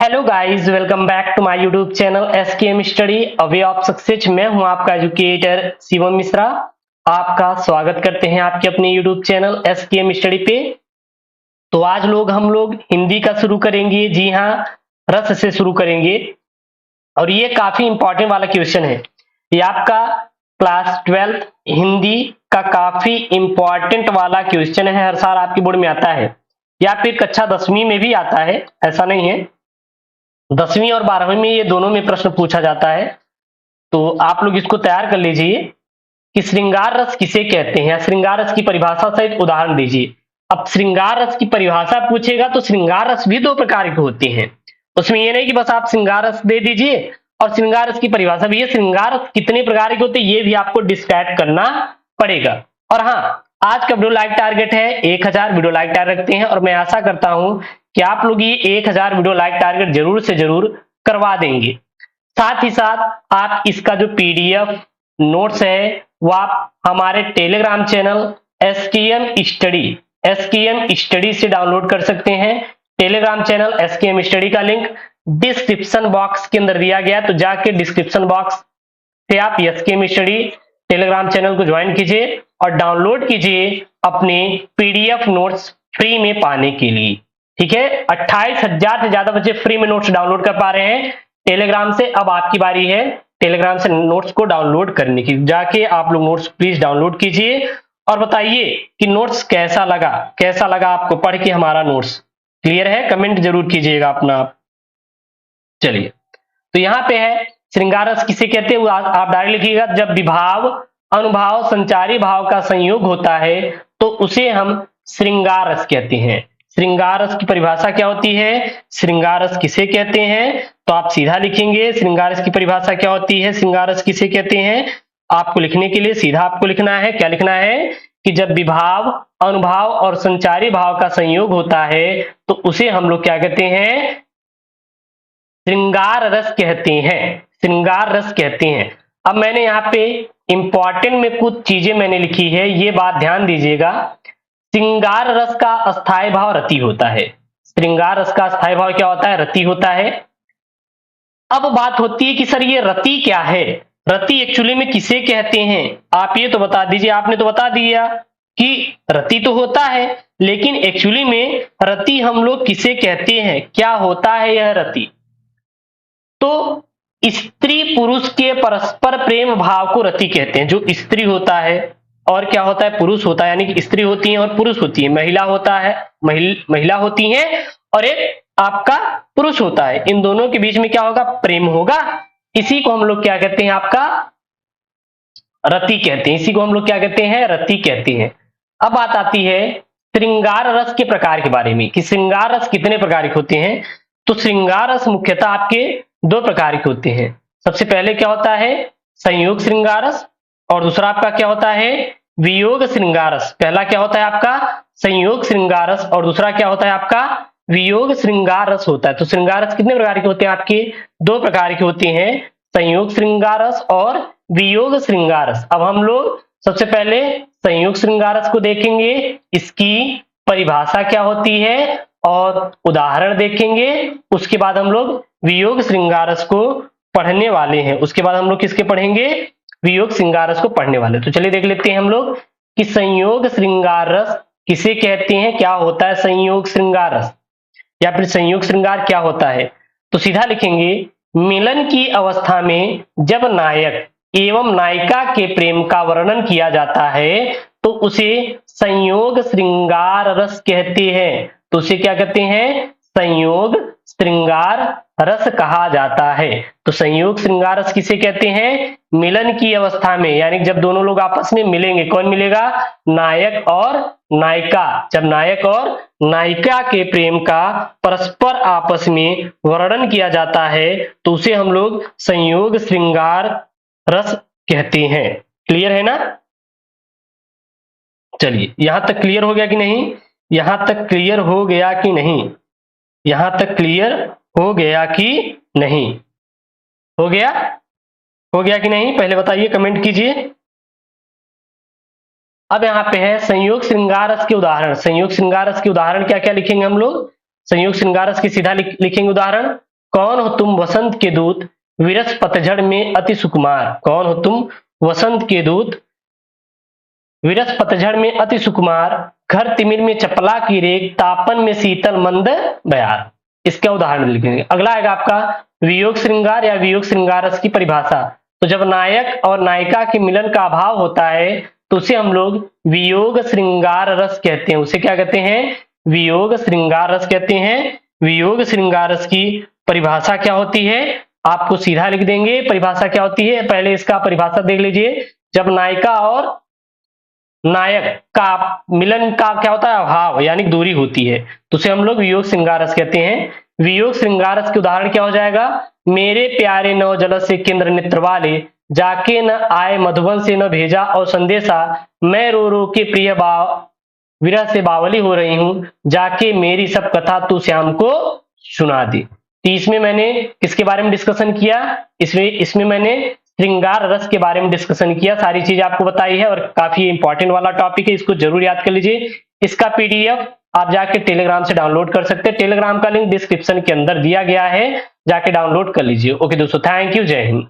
Hello guys, welcome back to my YouTube channel SKM study a way of success. मैं हूं आपका educator Shivam Mishra. आपका स्वागत करते हैं आपके अपने यूट्यूब चैनल एसकेएम स्टडी पे। तो आज हम लोग हिंदी का शुरू करेंगे। जी हाँ, रस से शुरू करेंगे और ये काफी इंपॉर्टेंट वाला क्वेश्चन है। ये आपका क्लास 12th हिंदी का काफी इंपॉर्टेंट वाला क्वेश्चन है। हर साल आपकी बोर्ड में आता है या फिर कक्षा 10वीं में भी आता है, ऐसा नहीं है। 10वीं और 12वीं में ये दोनों में प्रश्न पूछा जाता है। तो आप लोग इसको तैयार कर लीजिए कि श्रृंगार रस किसे कहते हैं। श्रृंगार रस की परिभाषा सहित उदाहरण दीजिए। अब श्रृंगार रस की परिभाषा पूछेगा तो श्रृंगार रस भी दो प्रकार के होते हैं। उसमें ये नहीं कि बस आप श्रृंगार रस दे दीजिए और श्रृंगार रस की परिभाषा भी है। श्रृंगार रस कितने प्रकार के होते हैं ये भी आपको डिस्क्राइब करना पड़ेगा। और हाँ, आज का वीडियो लाइक टारगेट है 1000 वीडियो लाइक टारगेट रखते हैं और मैं आशा करता हूं कि आप लोग ये 1000 वीडियो लाइक टारगेट जरूर से जरूर करवा देंगे। साथ ही साथ आप इसका जो पीडीएफ नोट्स है वो आप हमारे टेलीग्राम चैनल एसकेएम स्टडी से डाउनलोड कर सकते हैं। टेलीग्राम चैनल एसकेएम स्टडी का लिंक डिस्क्रिप्शन बॉक्स के अंदर दिया गया, तो जाके डिस्क्रिप्शन बॉक्स से आप एसकेएम स्टडी टेलीग्राम चैनल को ज्वाइन कीजिए और डाउनलोड कीजिए अपने पीडीएफ नोट्स फ्री में पाने के लिए। ठीक है, 28,000 से ज्यादा बच्चे फ्री में नोट्स डाउनलोड कर पा रहे हैं टेलीग्राम से। अब आपकी बारी है टेलीग्राम से नोट्स को डाउनलोड करने की। जाके आप लोग नोट्स प्लीज डाउनलोड कीजिए और बताइए कि नोट्स कैसा लगा आपको पढ़ के। हमारा नोट्स क्लियर है? कमेंट जरूर कीजिएगा अपना। चलिए, तो यहाँ पे है श्रृंगार रस किसे कहते हैं, आप डायरेक्ट लिखिएगा। जब विभाव अनुभाव संचारी भाव का संयोग होता है तो उसे हम श्रृंगार रस कहते हैं। श्रृंगार रस की परिभाषा क्या होती है, श्रृंगार रस किसे कहते हैं, तो आप सीधा लिखेंगे श्रृंगार रस की परिभाषा क्या होती है, श्रृंगार रस किसे कहते हैं। आपको लिखने के लिए सीधा आपको लिखना है, क्या लिखना है कि जब विभाव अनुभाव और संचारी भाव का संयोग होता है तो उसे हम लोग क्या कहते हैं, श्रृंगार रस कहते हैं। श्रृंगार रस कहते हैं। अब मैंने यहाँ पे इंपॉर्टेंट में कुछ चीजें मैंने लिखी है, ये बात ध्यान दीजिएगा। श्रृंगार रस का अस्थायी भाव रति होता है। श्रृंगार रस का अस्थायी भाव क्या होता है, रति होता है। अब बात होती है कि सर ये रति क्या है, रति एक्चुअली में किसे कहते हैं, आप ये तो बता दीजिए। आपने तो बता दिया कि रति तो होता है, लेकिन एक्चुअली में रति हम लोग किसे कहते हैं, क्या होता है यह रति। तो स्त्री पुरुष के परस्पर प्रेम भाव को रति कहते हैं। जो स्त्री होता है और क्या होता है, पुरुष होता है, यानी कि स्त्री होती है और पुरुष होती है, महिला होता है, महिला होती है और एक आपका पुरुष होता है। इन दोनों के बीच में क्या होगा, प्रेम होगा। इसी को हम लोग क्या कहते हैं, आपका रति कहते हैं। इसी को हम लोग क्या कहते हैं, रति कहते हैं। अब बात आती है श्रृंगार रस के प्रकार के बारे में कि श्रृंगार रस कितने प्रकार के होते हैं। तो श्रृंगार रस मुख्यतः आपके दो प्रकार के होते हैं। सबसे पहले क्या होता है, संयोग श्रृंगार रस, और दूसरा आपका क्या होता है, वियोग श्रृंगार रस। पहला क्या होता है आपका संयोग श्रृंगार रस और दूसरा क्या होता है आपका वियोग श्रृंगार रस होता है। तो श्रृंगार रस कितने प्रकार के होते हैं, आपके दो प्रकार के होते हैं, संयोग श्रृंगार रस और वियोग श्रृंगार रस। अब हम लोग सबसे पहले संयोग श्रृंगार रस को देखेंगे, इसकी परिभाषा क्या होती है और उदाहरण देखेंगे। उसके बाद हम लोग वियोग श्रृंगार रस को पढ़ने वाले हैं। उसके बाद हम लोग किसके पढ़ेंगे, वियोग श्रृंगार रस को पढ़ने वाले। तो चलिए देख लेते हैं हम लोग कि संयोग श्रृंगार रस किसे कहते हैं, क्या होता है संयोग श्रृंगार रस या फिर संयोग श्रृंगार क्या होता है। तो सीधा लिखेंगे, मिलन की अवस्था में जब नायक एवं नायिका के प्रेम का वर्णन किया जाता है तो उसे संयोग श्रृंगार रस कहते हैं। तो उसे क्या कहते हैं, संयोग श्रृंगार रस कहा जाता है। तो संयोग श्रृंगार रस किसे कहते हैं, मिलन की अवस्था में, यानी जब दोनों लोग आपस में मिलेंगे, कौन मिलेगा, नायक और नायिका। जब नायक और नायिका के प्रेम का परस्पर आपस में वर्णन किया जाता है तो उसे हम लोग संयोग श्रृंगार रस कहते हैं। क्लियर है ना? चलिए, यहां तक क्लियर हो गया कि नहीं, यहां तक क्लियर हो गया कि नहीं, यहां तक क्लियर हो गया कि नहीं, हो गया कि नहीं, पहले बताइए, कमेंट कीजिए। अब यहाँ पे है संयोग श्रृंगार रस के उदाहरण। संयोग श्रृंगार रस के उदाहरण क्या क्या लिखेंगे हम लोग, संयोग श्रृंगार रस की सीधा लिखेंगे उदाहरण। कौन हो तुम वसंत के दूत, विरस पतझड़ में अति सुकुमार। कौन हो तुम वसंत के दूत, विरस पतझड़ में अति सुकुमार, घर तिमिर में चपला की रेख, तापन में शीतल मंद बयार। इसका उदाहरण लिखेंगे। अगला आएगा आपका वियोग श्रृंगार या वियोग श्रृंगार रस की परिभाषा। तो जब नायक और नायिका के मिलन का अभाव होता है तो उसे हम लोग वियोग श्रृंगार रस कहते हैं। उसे क्या कहते हैं? वियोग श्रृंगार रस कहते हैं। वियोग श्रृंगार रस की परिभाषा क्या होती है? आपको सीधा लिख देंगे परिभाषा क्या होती है। पहले इसका परिभाषा देख लीजिए। जब नायिका और नायक का मिलन का क्या होता है? अभाव यानी दूरी होती है, तो उसे हम लोग वियोग श्रृंगार रस कहते हैं। वियोग श्रृंगार रस के उदाहरण क्या हो जाएगा? मेरे प्यारे नव जलस से केंद्र नेत्र वाले, जाके न आए मधुबन से न भेजा और संदेशा, मैं रो रो के प्रिय विरह से बावली हो रही हूं, जाके मेरी सब कथा तू श्याम को सुना दी। तो इसमें मैंने किसके बारे में डिस्कशन किया? इसमें मैंने श्रृंगार रस के बारे में डिस्कशन किया। सारी चीज आपको बताई है और काफी इंपॉर्टेंट वाला टॉपिक है, इसको जरूर याद कर लीजिए। इसका पीडीएफ आप जाके टेलीग्राम से डाउनलोड कर सकते हैं। टेलीग्राम का लिंक डिस्क्रिप्शन के अंदर दिया गया है, जाके डाउनलोड कर लीजिए। ओके दोस्तों, थैंक यू, जय हिंद।